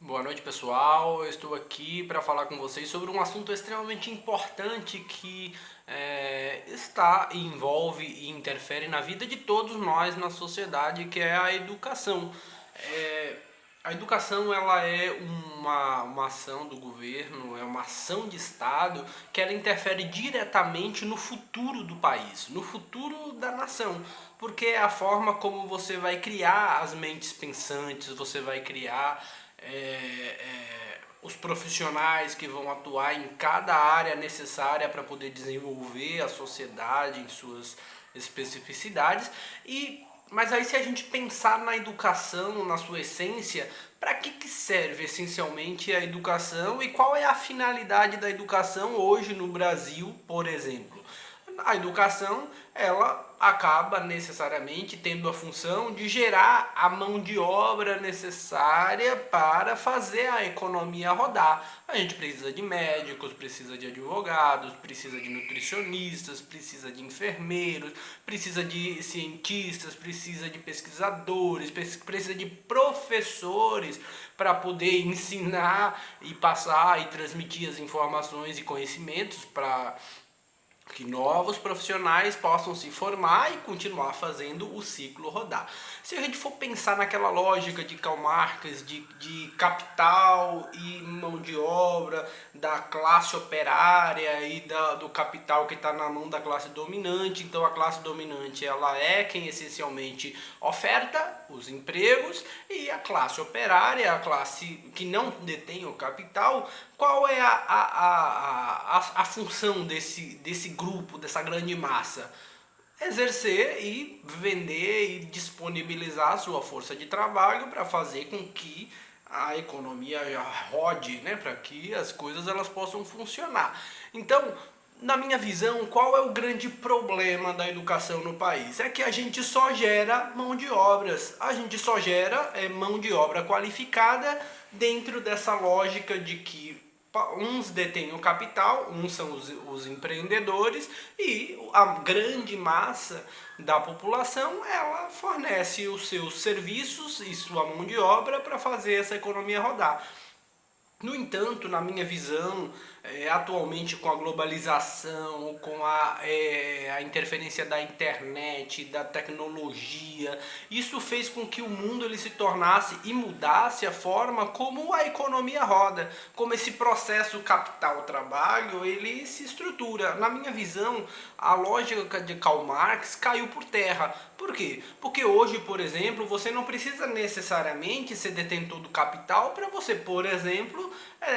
Boa noite, pessoal. Eu estou aqui para falar com vocês sobre um assunto extremamente importante que está, envolve e interfere na vida de todos nós na sociedade, que é a educação. É, a educação ela é uma ação do governo, é uma ação de Estado que ela interfere diretamente no futuro do país, no futuro da nação, porque é a forma como você vai criar as mentes pensantes, você vai criar os profissionais que vão atuar em cada área necessária para poder desenvolver a sociedade em suas especificidades. Mas aí, se a gente pensar na educação, na sua essência, para que serve essencialmente a educação e qual é a finalidade da educação hoje no Brasil, por exemplo? A educação, ela acaba necessariamente tendo a função de gerar a mão de obra necessária para fazer a economia rodar. A gente precisa de médicos, precisa de advogados, precisa de nutricionistas, precisa de enfermeiros, precisa de cientistas, precisa de pesquisadores, precisa de professores para poder ensinar e passar e transmitir as informações e conhecimentos para que novos profissionais possam se formar e continuar fazendo o ciclo rodar. Se a gente for pensar naquela lógica de Karl Marx, de capital e mão de obra, da classe operária e do capital que está na mão da classe dominante, então a classe dominante ela é quem essencialmente oferta os empregos e a classe operária, a classe que não detém o capital, qual é a função desse grupo, dessa grande massa? Exercer e vender e disponibilizar a sua força de trabalho para fazer com que a economia rode, né, para que as coisas elas possam funcionar. Então, na minha visão, qual é o grande problema da educação no país? É que a gente só gera mão de obras, a gente só gera mão de obra qualificada dentro dessa lógica de que uns detêm o capital, uns são os empreendedores e a grande massa da população ela fornece os seus serviços e sua mão de obra para fazer essa economia rodar. No entanto, na minha visão, atualmente com a globalização, com a interferência da internet, da tecnologia, isso fez com que o mundo ele se tornasse e mudasse a forma como a economia roda, como esse processo capital-trabalho ele se estrutura. Na minha visão, a lógica de Karl Marx caiu por terra. Por quê? Porque hoje, por exemplo, você não precisa necessariamente ser detentor do capital para você, por exemplo,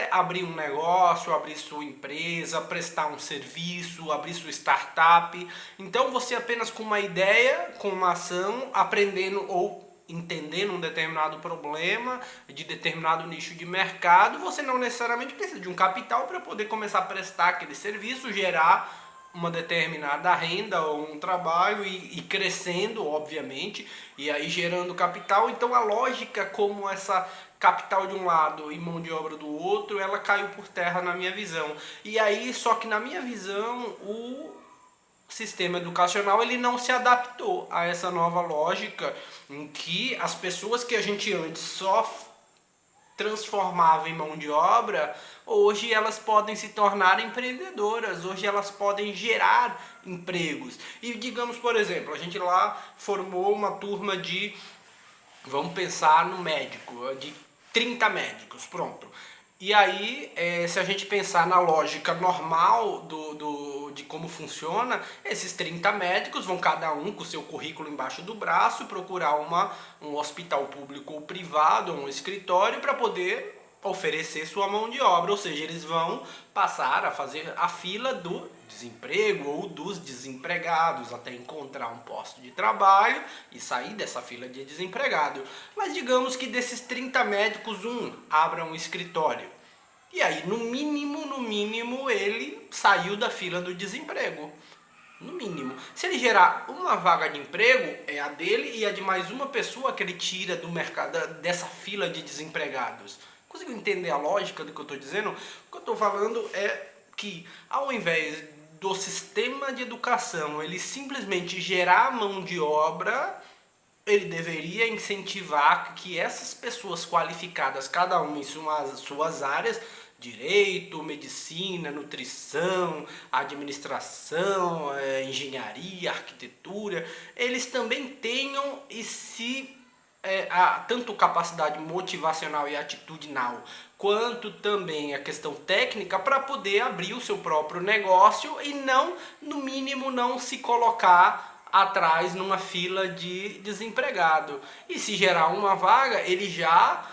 abrir um negócio, abrir sua empresa, prestar um serviço, abrir sua startup. Então você apenas com uma ideia, com uma ação, aprendendo ou entendendo um determinado problema de determinado nicho de mercado, você não necessariamente precisa de um capital para poder começar a prestar aquele serviço, gerar uma determinada renda ou um trabalho e crescendo, obviamente, e aí gerando capital. Então a lógica como essa capital de um lado e mão de obra do outro, ela caiu por terra na minha visão. E aí, só que na minha visão, o sistema educacional ele não se adaptou a essa nova lógica em que as pessoas que a gente antes só transformava em mão de obra, hoje elas podem se tornar empreendedoras, hoje elas podem gerar empregos. E digamos, por exemplo, a gente lá formou uma turma de, vamos pensar no médico, de 30 médicos, pronto. E aí, se a gente pensar na lógica normal de como funciona, esses 30 médicos vão cada um com o seu currículo embaixo do braço procurar um hospital público ou privado, um escritório para poder oferecer sua mão de obra, ou seja, eles vão passar a fazer a fila do desemprego ou dos desempregados até encontrar um posto de trabalho e sair dessa fila de desempregado. Mas digamos que desses 30 médicos, um abra um escritório. E aí, no mínimo, ele saiu da fila do desemprego. No mínimo. Se ele gerar uma vaga de emprego, é a dele e a de mais uma pessoa que ele tira do mercado, dessa fila de desempregados. Conseguiu entender a lógica do que eu estou dizendo? O que eu estou falando é que, ao invés do sistema de educação ele simplesmente gerar mão de obra, ele deveria incentivar que essas pessoas qualificadas, cada uma em suas áreas, direito, medicina, nutrição, administração, engenharia, arquitetura, eles também tenham tanto capacidade motivacional e atitudinal, quanto também a questão técnica para poder abrir o seu próprio negócio e não, no mínimo, não se colocar atrás numa fila de desempregado. E se gerar uma vaga, ele já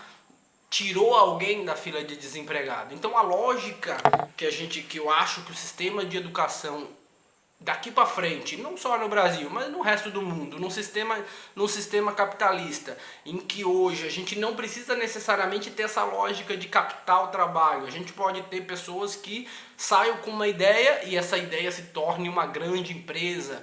tirou alguém da fila de desempregado. Então a lógica que eu acho que o sistema de educação daqui para frente, não só no Brasil, mas no resto do mundo, num sistema capitalista, em que hoje a gente não precisa necessariamente ter essa lógica de capital trabalho. A gente pode ter pessoas que saiam com uma ideia e essa ideia se torne uma grande empresa.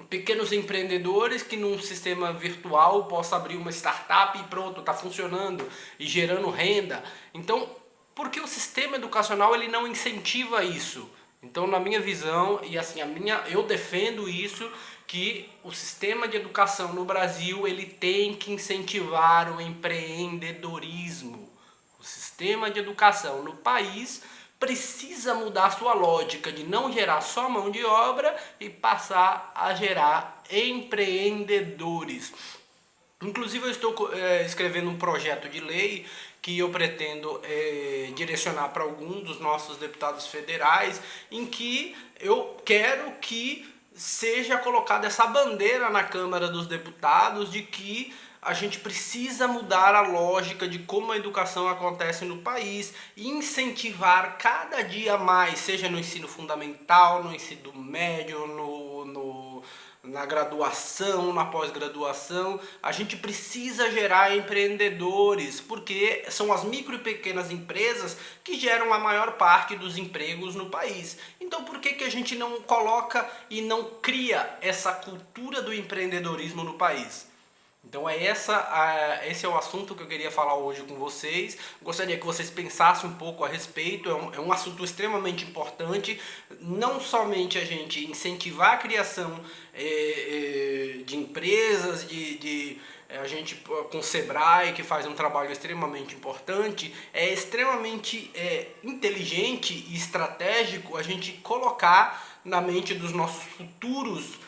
Pequenos empreendedores que num sistema virtual possa abrir uma startup e pronto, está funcionando e gerando renda. Então, por que o sistema educacional ele não incentiva isso? Então, na minha visão, e assim, eu defendo isso, que o sistema de educação no Brasil ele tem que incentivar o empreendedorismo. O sistema de educação no país precisa mudar sua lógica de não gerar só mão de obra e passar a gerar empreendedores. Inclusive eu estou escrevendo um projeto de lei que eu pretendo direcionar para alguns dos nossos deputados federais, em que eu quero que seja colocada essa bandeira na Câmara dos Deputados de que a gente precisa mudar a lógica de como a educação acontece no país e incentivar cada dia mais, seja no ensino fundamental, no ensino médio, na graduação, na pós-graduação. A gente precisa gerar empreendedores, porque são as micro e pequenas empresas que geram a maior parte dos empregos no país. Então por que a gente não coloca e não cria essa cultura do empreendedorismo no país? Então esse é o assunto que eu queria falar hoje com vocês. Gostaria que vocês pensassem um pouco a respeito. É um assunto extremamente importante. Não somente a gente incentivar a criação de empresas, a gente com o Sebrae, que faz um trabalho extremamente importante, é extremamente inteligente e estratégico a gente colocar na mente dos nossos futuros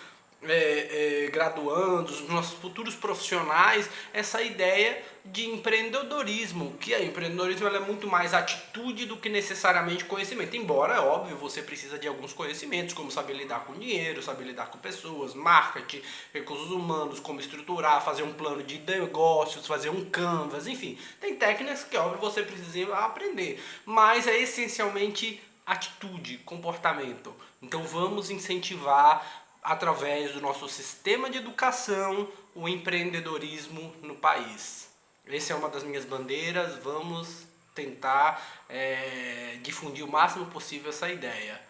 graduandos, dos nossos futuros profissionais, essa ideia de empreendedorismo, que empreendedorismo é muito mais atitude do que necessariamente conhecimento, embora, é óbvio, você precisa de alguns conhecimentos, como saber lidar com dinheiro, saber lidar com pessoas, marketing, recursos humanos, como estruturar, fazer um plano de negócios, fazer um canvas, enfim, tem técnicas que, óbvio, você precisa aprender, mas é essencialmente atitude, comportamento. Então vamos incentivar através do nosso sistema de educação, o empreendedorismo no país. Essa é uma das minhas bandeiras, vamos tentar difundir o máximo possível essa ideia.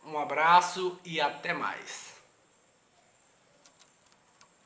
Um abraço e até mais.